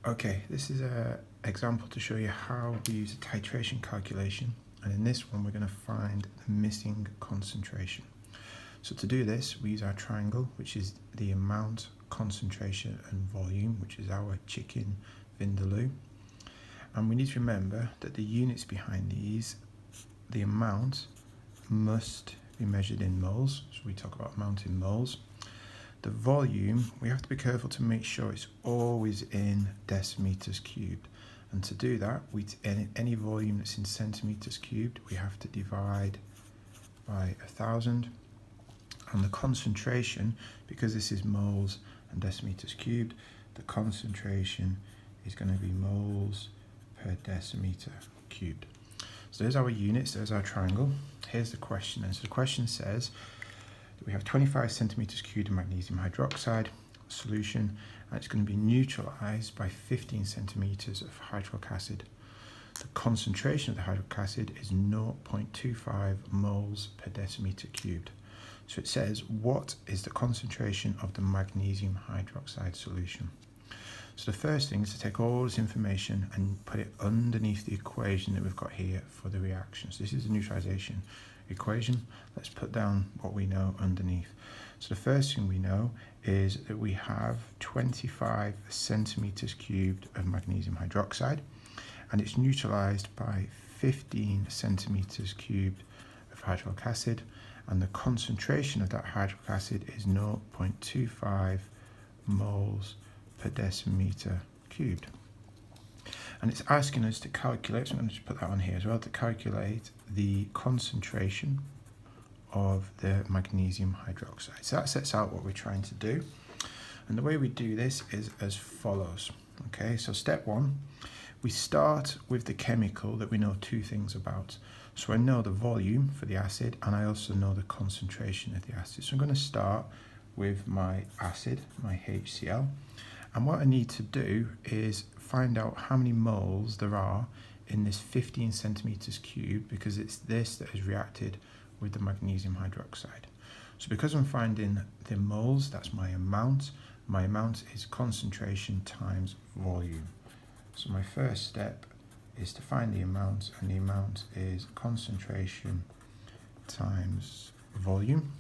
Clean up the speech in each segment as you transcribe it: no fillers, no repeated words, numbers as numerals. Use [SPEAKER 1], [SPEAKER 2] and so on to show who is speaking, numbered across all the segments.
[SPEAKER 1] Okay, this is an example to show you how we use a titration calculation, and in this one we're going to find the missing concentration. So to do this we use our triangle, which is the amount, concentration and volume, which is our chicken vindaloo. And we need to remember that the units behind these, the amount must be measured in moles, so we talk about amount in moles. The volume, we have to be careful to make sure it's always in decimeters cubed. And to do that, any volume that's in centimeters cubed, we have to divide by 1,000. And the concentration, because this is moles and decimeters cubed, the concentration is going to be moles per decimeter cubed. So there's our units, there's our triangle. Here's the question. And so the question says, we have 25 centimeters cubed of magnesium hydroxide solution, and it's going to be neutralized by 15 centimeters of hydrochloric acid. The concentration of the hydrochloric acid is 0.25 moles per decimeter cubed. So it says, what is the concentration of the magnesium hydroxide solution? So the first thing is to take all this information and put it underneath the equation that we've got here for the reaction. So this is the neutralization equation. Let's put down what we know underneath. So the first thing we know is that we have 25 centimeters cubed of magnesium hydroxide, and it's neutralized by 15 centimeters cubed of hydrochloric acid, and the concentration of that hydrochloric acid is 0.25 moles per decimeter cubed. And it's asking us to calculate, so I'm going to just put that on here as well, to calculate the concentration of the magnesium hydroxide. So that sets out what we're trying to do. And the way we do this is as follows. Okay, so step one, we start with the chemical that we know two things about. So I know the volume for the acid, and I also know the concentration of the acid. So I'm going to start with my acid, my HCl. And what I need to do is find out how many moles there are in this 15 centimeters cubed, because it's this that has reacted with the magnesium hydroxide. So because I'm finding the moles, that's my amount. My amount is concentration times volume. So my first step is to find the amount, and the amount is concentration times volume.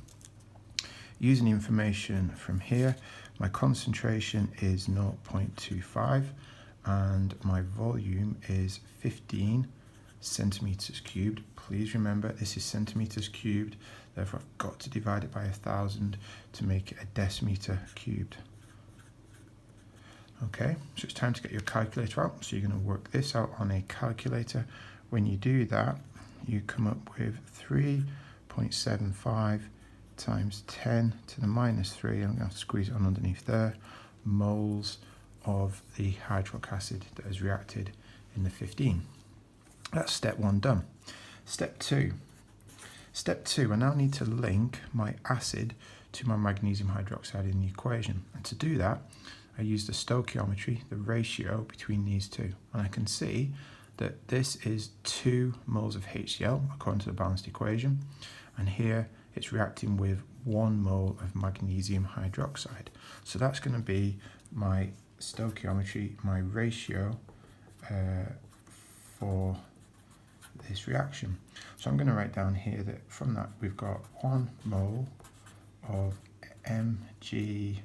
[SPEAKER 1] Using the information from here, my concentration is 0.25 and my volume is 15 centimeters cubed. Please remember this is centimeters cubed, therefore I've got to divide it by 1,000 to make it a decimeter cubed. Okay, so it's time to get your calculator out. So you're going to work this out on a calculator. When you do that, you come up with 3.75 times 10 to the minus 3, I'm going to squeeze it on underneath there, moles of the hydrochloric acid that has reacted in the 15. That's step one done. Step two, I now need to link my acid to my magnesium hydroxide in the equation. And to do that, I use the stoichiometry, the ratio between these two. And I can see that this is 2 moles of HCl according to the balanced equation. And here it's reacting with 1 mole of magnesium hydroxide. So that's going to be my stoichiometry, my ratio for this reaction. So I'm going to write down here that from that we've got 1 mole of MgOH2,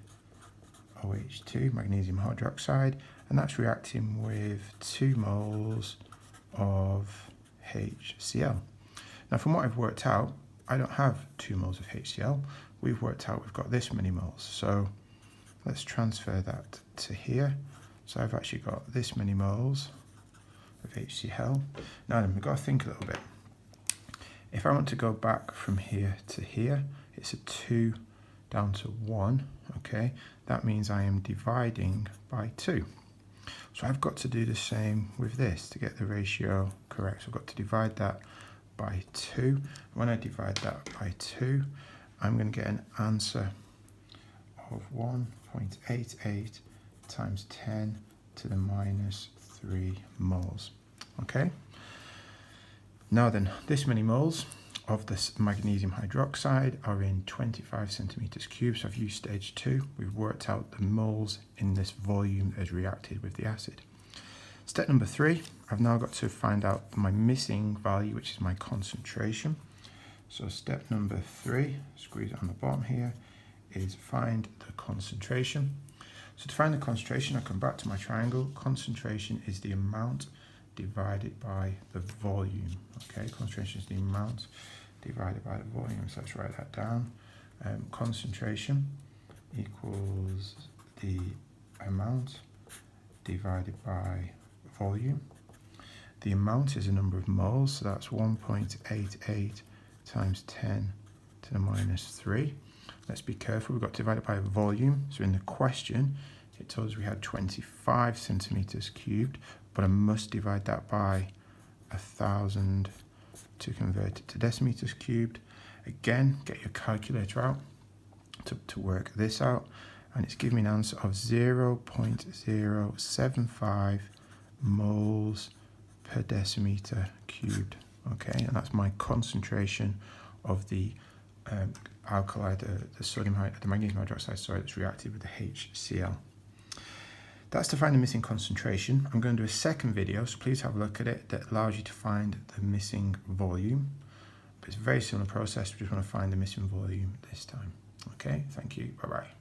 [SPEAKER 1] magnesium hydroxide, and that's reacting with 2 moles of HCl. Now from what I've worked out, I don't have 2 moles of HCl. We've worked out we've got this many moles. So let's transfer that to here. So I've actually got this many moles of HCl. Now then, we've got to think a little bit. If I want to go back from here to here, it's a 2 down to 1, okay? That means I am dividing by 2. So I've got to do the same with this to get the ratio correct. So I've got to divide that by 2. When I divide that by 2, I'm going to get an answer of 1.88 times 10 to the minus 3 moles. Okay? Now then, this many moles of this magnesium hydroxide are in 25 centimeters cubed. So I've used stage 2. We've worked out the moles in this volume that has reacted with the acid. Step number 3, I've now got to find out my missing value, which is my concentration. So step number 3, squeeze it on the bottom here, is find the concentration. So to find the concentration, I come back to my triangle. Concentration is the amount divided by the volume. Okay, concentration is the amount divided by the volume. So let's write that down. Concentration equals the amount divided by volume. The amount is a number of moles, so that's 1.88 times 10 to the minus 3. Let's be careful, we've got divided by volume. So in the question, it told us we had 25 centimeters cubed, but I must divide that by 1,000 to convert it to decimeters cubed. Again, get your calculator out to work this out, and it's giving me an answer of 0.075 moles per decimeter cubed. Okay, and that's my concentration of the alkali, the magnesium hydroxide, sorry, that's reacted with the HCl. That's to find the missing concentration. I'm going to do a second video, so please have a look at it, that allows you to find the missing volume. But it's a very similar process, we just want to find the missing volume this time. Okay, thank you, bye-bye.